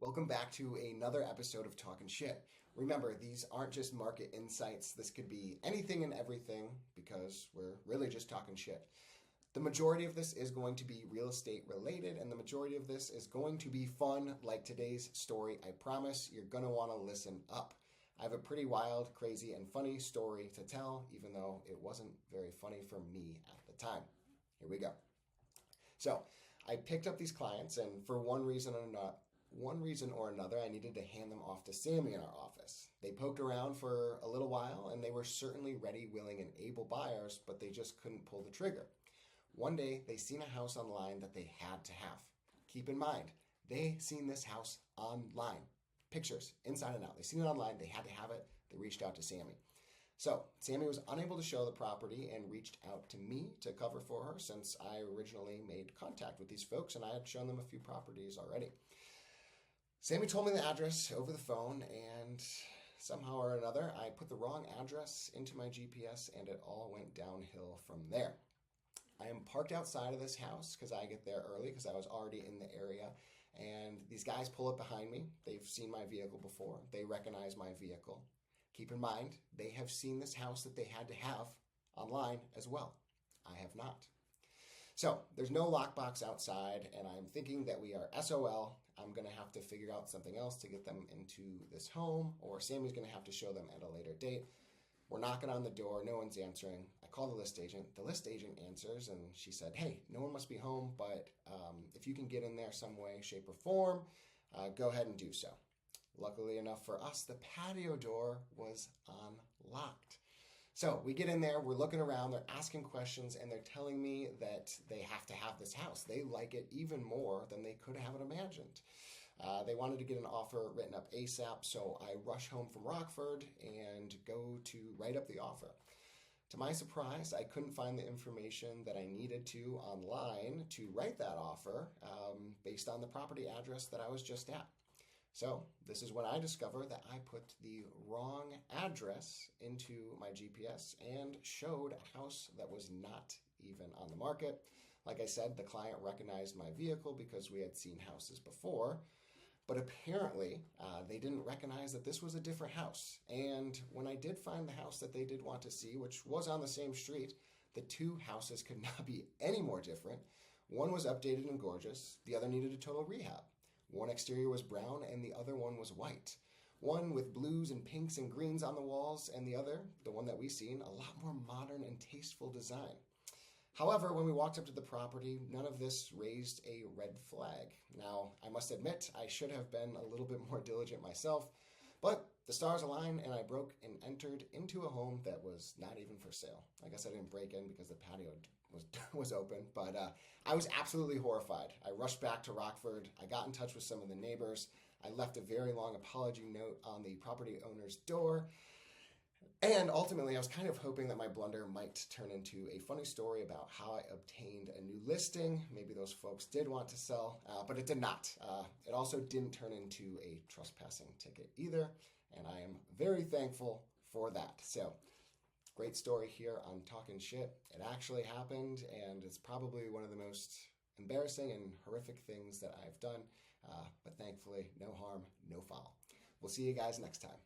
Welcome back to another episode of Talkin Shit. Remember, these aren't just market insights. This could be anything and everything because we're really just talking shit. The majority of this is going to be real estate related, and the majority of this is going to be fun, like today's story. I promise you're going to want to listen up. I have a pretty wild, crazy, and funny story to tell, even though it wasn't very funny for me at the time. Here we go. So, I picked up these clients, and for one reason or another, I needed to hand them off to Sammy in our office. They poked around for a little while, and they were certainly ready, willing, and able buyers, but they just couldn't pull the trigger. One day, they seen a house online that they had to have. Keep in mind, they seen this house online. Pictures, inside and out. They seen it online, they had to have it, they reached out to Sammy. So, Sammy was unable to show the property and reached out to me to cover for her since I originally made contact with these folks and I had shown them a few properties already. Sammy told me the address over the phone, and somehow or another, I put the wrong address into my GPS, and it all went downhill from there. I am parked outside of this house because I get there early because I was already in the area, and these guys pull up behind me. They've seen my vehicle before. They recognize my vehicle. Keep in mind, they have seen this house that they had to have online as well. I have not. So there's no lockbox outside, and I'm thinking that we are SOL. I'm going to have to figure out something else to get them into this home, or Sammy's going to have to show them at a later date. We're knocking on the door. No one's answering. I call the list agent. The list agent answers, and she said, "Hey, no one must be home, but if you can get in there some way, shape, or form, go ahead and do so." Luckily enough for us, the patio door was unlocked. So we get in there, we're looking around, they're asking questions, and they're telling me that they have to have this house. They like it even more than they could have imagined. They wanted to get an offer written up ASAP, so I rush home from Rockford and go to write up the offer. To my surprise, I couldn't find the information that I needed to online to write that offer based on the property address that I was just at. So this is when I discovered that I put the wrong address into my GPS and showed a house that was not even on the market. Like I said, the client recognized my vehicle because we had seen houses before, but apparently they didn't recognize that this was a different house. And when I did find the house that they did want to see, which was on the same street, the two houses could not be any more different. One was updated and gorgeous. The other needed a total rehab. One exterior was brown and the other one was white. One with blues and pinks and greens on the walls, and the other, the one that we seen, a lot more modern and tasteful design. However, when we walked up to the property, none of this raised a red flag. Now, I must admit, I should have been a little bit more diligent myself, but the stars aligned and I broke and entered into a home that was not even for sale. I guess I didn't break in because the patio was open, but I was absolutely horrified. I rushed back to Rockford. I got in touch with some of the neighbors. I left a very long apology note on the property owner's door. And ultimately, I was kind of hoping that my blunder might turn into a funny story about how I obtained a new listing. Maybe those folks did want to sell, but it did not. It also didn't turn into a trespassing ticket either, and I am very thankful for that. So, great story here on Talkin Shit. It actually happened, and it's probably one of the most embarrassing and horrific things that I've done, but thankfully, no harm, no foul. We'll see you guys next time.